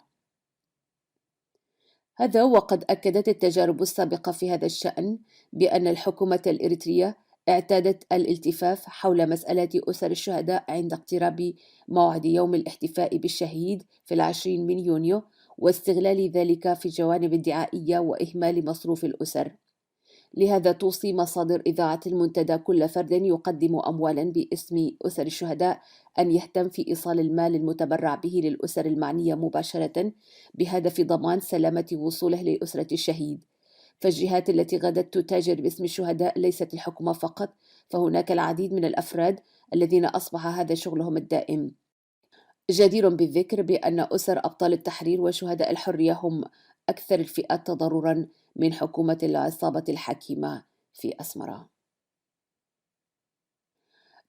هذا وقد أكدت التجارب السابقة في هذا الشأن بأن الحكومة الإريترية اعتادت الالتفاف حول مسألة أسر الشهداء عند اقتراب موعد يوم الاحتفاء بالشهيد في 20 من يونيو، واستغلال ذلك في الجوانب الدعائية وإهمال مصروف الأسر. لهذا توصي مصادر إذاعة المنتدى كل فرد يقدم أموالا باسم أسر الشهداء أن يهتم في إيصال المال المتبرع به للأسر المعنية مباشرة بهدف ضمان سلامة وصوله لأسرة الشهيد. فالجهات التي غدت تتاجر باسم الشهداء ليست الحكومة فقط، فهناك العديد من الأفراد الذين أصبح هذا شغلهم الدائم. جدير بالذكر بأن أسر أبطال التحرير وشهداء الحرية هم أكثر الفئات تضرراً من حكومة العصابة الحاكمة في أسمرة.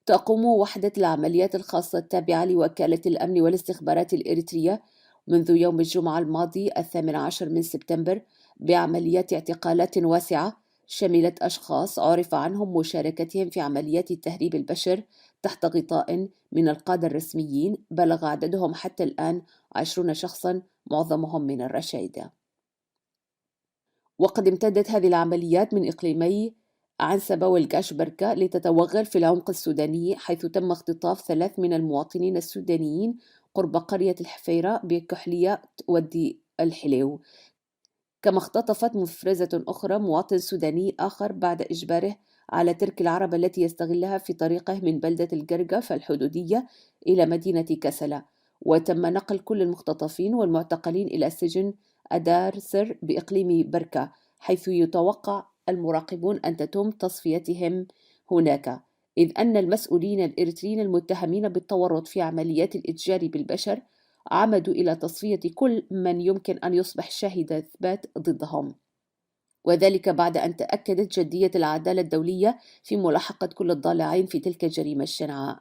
تقوم وحدة العمليات الخاصة التابعة لوكالة الأمن والاستخبارات الإريترية منذ يوم الجمعة الماضي 18 من سبتمبر بعمليات اعتقالات واسعة شملت أشخاص عرف عنهم مشاركتهم في عمليات تهريب البشر تحت غطاء من القادة الرسميين، بلغ عددهم حتى الآن 20 شخصا معظمهم من الرشيدة. وقد امتدت هذه العمليات من إقليمي عنسبة والقاشبركة لتتوغل في العمق السوداني، حيث تم اختطاف 3 من المواطنين السودانيين قرب قرية الحفيرة بكحلية ودي الحليو. كما اختطفت مفرزة أخرى مواطن سوداني آخر بعد إجباره على ترك العربة التي يستغلها في طريقه من بلدة القرقف الحدودية إلى مدينة كسلة. وتم نقل كل المختطفين والمعتقلين إلى سجن أدار سر بإقليم بركة، حيث يتوقع المراقبون أن تتم تصفيتهم هناك. إذ أن المسؤولين الإريتريين المتهمين بالتورط في عمليات الإتجار بالبشر عمدوا إلى تصفية كل من يمكن أن يصبح شاهد إثبات ضدهم، وذلك بعد أن تأكدت جدية العدالة الدولية في ملاحقة كل الضالعين في تلك الجريمة الشنعاء.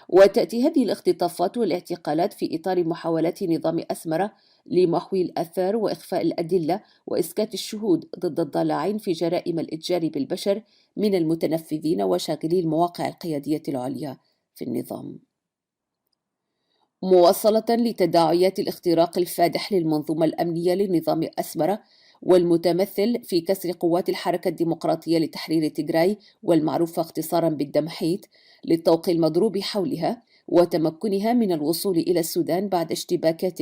وتأتي هذه الاختطافات والاعتقالات في إطار محاولات نظام أسمرة لمحو الآثار وإخفاء الأدلة وإسكات الشهود ضد الضالعين في جرائم الإتجار بالبشر من المتنفذين وشاغلي المواقع القيادية العليا في النظام. مواصلة لتداعيات الاختراق الفادح للمنظومة الأمنية لنظام أسمرة والمتمثل في كسر قوات الحركة الديمقراطية لتحرير تيغراي والمعروفة اختصارا بالدمحيط للطوق المضروب حولها وتمكنها من الوصول إلى السودان بعد اشتباكات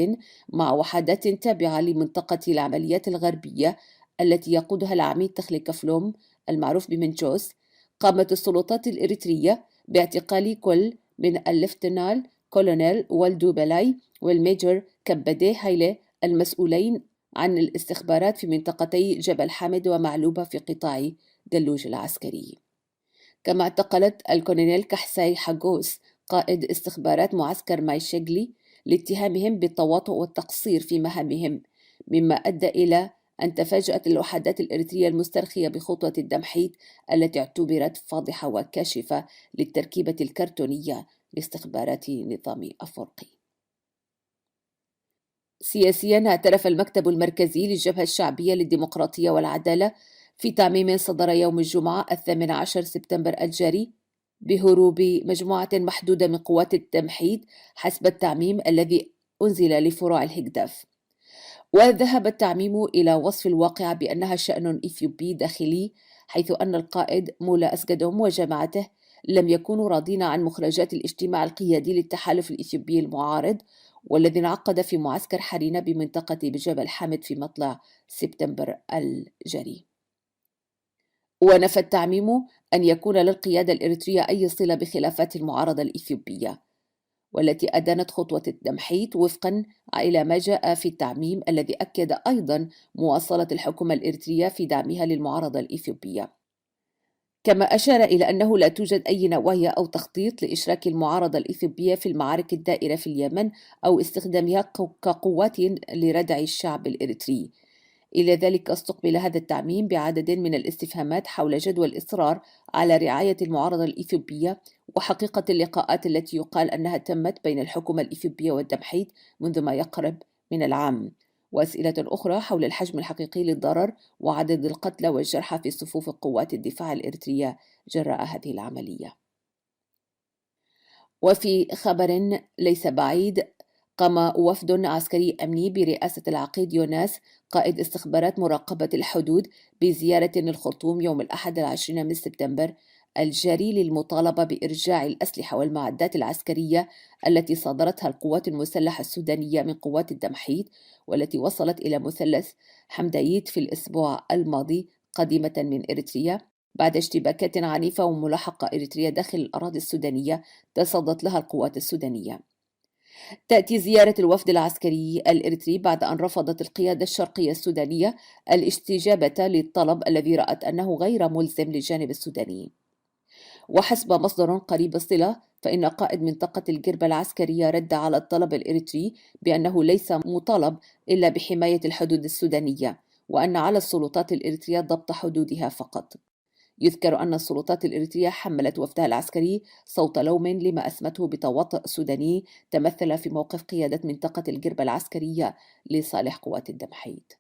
مع وحدات تابعة لمنطقة العمليات الغربية التي يقودها العميد تخلي كفلوم المعروف بمنجوس. قامت السلطات الإريترية باعتقال كل من الليفتنال كولونيل والدو بلاي والميجر كبدي هايلي المسؤولين عن الاستخبارات في منطقتي جبل حامد ومعلوبة في قطاع جلوج العسكري. كما اعتقلت الكولونيل كحساي حاجوس قائد استخبارات معسكر مايشيغلي لاتهامهم بالتواطؤ والتقصير في مهامهم، مما أدى إلى أن تفاجأت الوحدات الإريترية المسترخية بخطوة الدمحيط التي اعتبرت فاضحة وكاشفة للتركيبة الكرتونية لاستخبارات نظام أفورقي. سياسياً، اعترف المكتب المركزي للجبهة الشعبية للديمقراطية والعدالة في تعميم صدر يوم الجمعة 18 سبتمبر الجاري بهروب مجموعة محدودة من قوات التمحيط حسب التعميم الذي أنزل لفروع الهجداف. وذهب التعميم إلى وصف الواقعة بأنها شأن إثيوبي داخلي، حيث أن القائد مولا أسجدوم وجماعته لم يكونوا راضين عن مخرجات الاجتماع القيادي للتحالف الإثيوبي المعارض والذي انعقد في معسكر حرينة بمنطقة بجبل حامد في مطلع سبتمبر الجاري. ونفى التعميم أن يكون للقيادة الإريترية أي صلة بخلافات المعارضة الإثيوبية، والتي أدانت خطوة الدمحيط وفقا إلى ما جاء في التعميم الذي أكد أيضا مواصلة الحكومة الإريترية في دعمها للمعارضة الإثيوبية. كما أشار إلى أنه لا توجد أي نوايا أو تخطيط لإشراك المعارضة الإثيوبية في المعارك الدائرة في اليمن أو استخدامها كقوات لردع الشعب الإريتري. إلى ذلك استقبل هذا التعميم بعدد من الاستفهامات حول جدوى الإصرار على رعاية المعارضة الإثيوبية وحقيقة اللقاءات التي يقال أنها تمت بين الحكومة الإثيوبية والدمحيط منذ ما يقرب من العام، وأسئلة أخرى حول الحجم الحقيقي للضرر وعدد القتلى والجرحى في صفوف قوات الدفاع الإريترية جراء هذه العملية. وفي خبر ليس بعيد، قام وفد عسكري أمني برئاسة العقيد يوناس قائد استخبارات مراقبة الحدود بزيارة للخرطوم يوم الأحد 20 من سبتمبر الجاري للمطالبة بإرجاع الأسلحة والمعدات العسكرية التي صادرتها القوات المسلحة السودانية من قوات الدمحيط والتي وصلت إلى مثلث حمدايت في الأسبوع الماضي قادمة من إريتريا بعد اشتباكات عنيفة وملاحقة إريتريا داخل الأراضي السودانية تصدت لها القوات السودانية. تأتي زيارة الوفد العسكري الإريتري بعد أن رفضت القيادة الشرقية السودانية الاستجابة للطلب الذي رأت أنه غير ملزم للجانب السوداني. وحسب مصدر قريب الصلة فإن قائد منطقة الجربة العسكرية رد على الطلب الإريتري بأنه ليس مطالب إلا بحماية الحدود السودانية وأن على السلطات الإريترية ضبط حدودها فقط. يذكر أن السلطات الإريترية حملت وفدها العسكري صوت لوم لما أسمته بتواطؤ سوداني تمثل في موقف قيادة منطقة الجربة العسكرية لصالح قوات الدمحيط.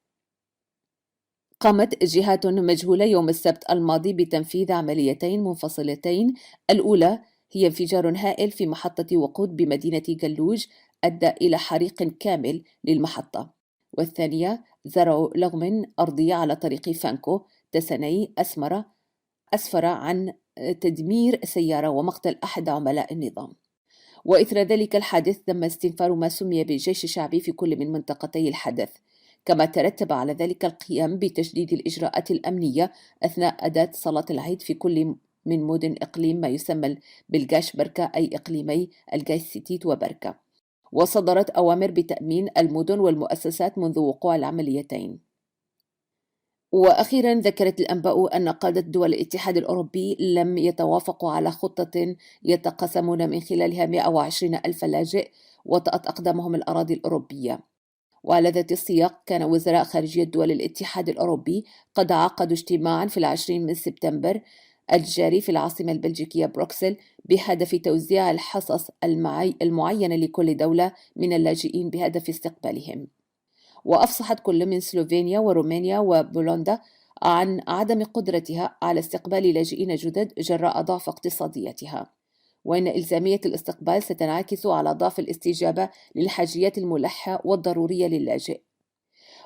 قامت جهات مجهولة يوم السبت الماضي بتنفيذ عمليتين منفصلتين. الأولى هي انفجار هائل في محطة وقود بمدينة جلوج أدى إلى حريق كامل للمحطة، والثانية زرع لغم أرضي على طريق فانكو تسني أسفر عن تدمير سيارة ومقتل أحد عملاء النظام. وإثر ذلك الحادث تم استنفار ما سمي بالجيش الشعبي في كل من منطقتي الحدث، كما ترتب على ذلك القيام بتشديد الإجراءات الأمنية أثناء أداء صلاة العيد في كل من مدن إقليم ما يسمى بالجاش بركة أي إقليمي الجاش سيتيت وبركة. وصدرت أوامر بتأمين المدن والمؤسسات منذ وقوع العمليتين. وأخيرا ذكرت الأنباء أن قادة دول الاتحاد الأوروبي لم يتوافقوا على خطة يتقاسمون من خلالها 120 ألف لاجئ وطأت أقدامهم الأراضي الأوروبية. وعلى ذات السياق كان وزراء خارجية دول الاتحاد الأوروبي قد عقدوا اجتماعا في 20 من سبتمبر الجاري في العاصمة البلجيكية بروكسل بهدف توزيع الحصص المعينة لكل دولة من اللاجئين بهدف استقبالهم. وأفصحت كل من سلوفينيا ورومانيا وبولندا عن عدم قدرتها على استقبال لاجئين جدد جراء ضعف اقتصاديتها، وإن إلزامية الاستقبال ستنعكس على ضعف الاستجابة للحاجيات الملحة والضرورية للاجئ.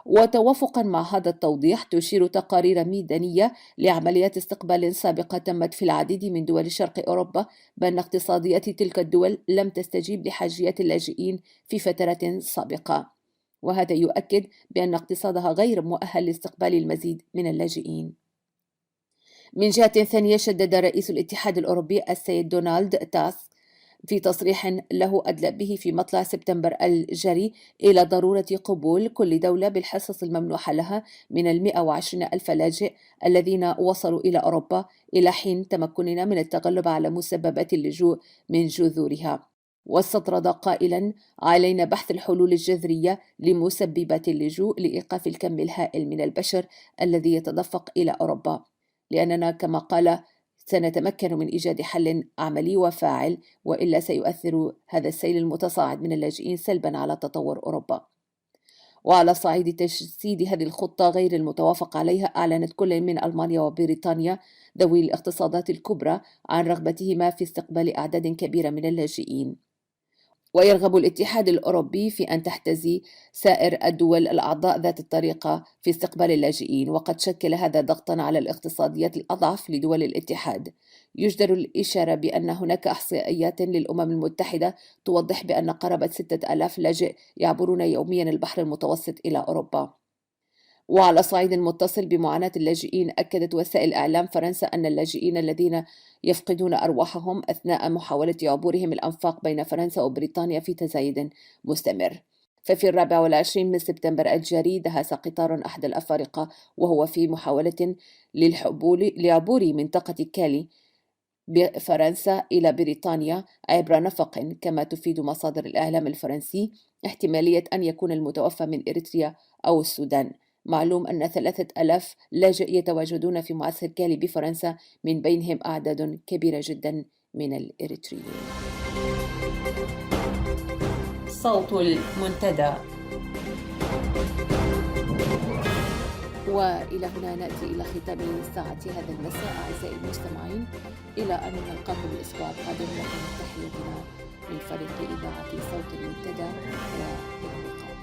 وتوافقا مع هذا التوضيح تشير تقارير ميدانية لعمليات استقبال سابقة تمت في العديد من دول شرق أوروبا بأن اقتصاديات تلك الدول لم تستجيب لحاجيات اللاجئين في فترات سابقة، وهذا يؤكد بأن اقتصادها غير مؤهل لاستقبال المزيد من اللاجئين. من جهة ثانية شدد رئيس الاتحاد الأوروبي السيد دونالد تاسك في تصريح له أدلى به في مطلع سبتمبر الجاري إلى ضرورة قبول كل دولة بالحصص الممنوحة لها من 120 ألف لاجئ الذين وصلوا إلى أوروبا إلى حين تمكننا من التغلب على مسببات اللجوء من جذورها. واستطرد قائلا: علينا بحث الحلول الجذرية لمسببات اللجوء لإيقاف الكم الهائل من البشر الذي يتدفق إلى أوروبا، لأننا كما قال سنتمكن من إيجاد حل عملي وفاعل، وإلا سيؤثر هذا السيل المتصاعد من اللاجئين سلبا على تطور أوروبا. وعلى صعيد تجسيد هذه الخطة غير المتوافق عليها، أعلنت كل من ألمانيا وبريطانيا ذوي الاقتصادات الكبرى عن رغبتهما في استقبال أعداد كبيرة من اللاجئين. ويرغب الاتحاد الأوروبي في أن تحتذي سائر الدول الأعضاء ذات الطريقة في استقبال اللاجئين، وقد شكل هذا ضغطا على الاقتصاديات الأضعف لدول الاتحاد. يجدر الإشارة بأن هناك إحصائيات للأمم المتحدة توضح بأن قرابة 6,000 لاجئ يعبرون يوميا البحر المتوسط إلى أوروبا. وعلى صعيد متصل بمعاناة اللاجئين، أكدت وسائل إعلام فرنسا أن اللاجئين الذين يفقدون أرواحهم أثناء محاولة عبورهم الأنفاق بين فرنسا وبريطانيا في تزايد مستمر. ففي 24 من سبتمبر الجاري دهس قطار أحد الأفارقة وهو في محاولة لعبور منطقة كالي بفرنسا إلى بريطانيا عبر نفق، كما تفيد مصادر الإعلام الفرنسي احتمالية أن يكون المتوفى من إريتريا أو السودان. معلوم أن 3,000 لاجئ يتواجدون في معسكر كالي بفرنسا، من بينهم أعداد كبيرة جدا من الإريتريين. صوت المنتدى. وإلى هنا نأتي إلى ختام ساعة هذا المساء أعزائي المستمعين، إلى أن نلقاكم الأسبوع القادم. لكم تحياتنا من فريق إذاعة صوت المنتدى، وإلى اللقاء.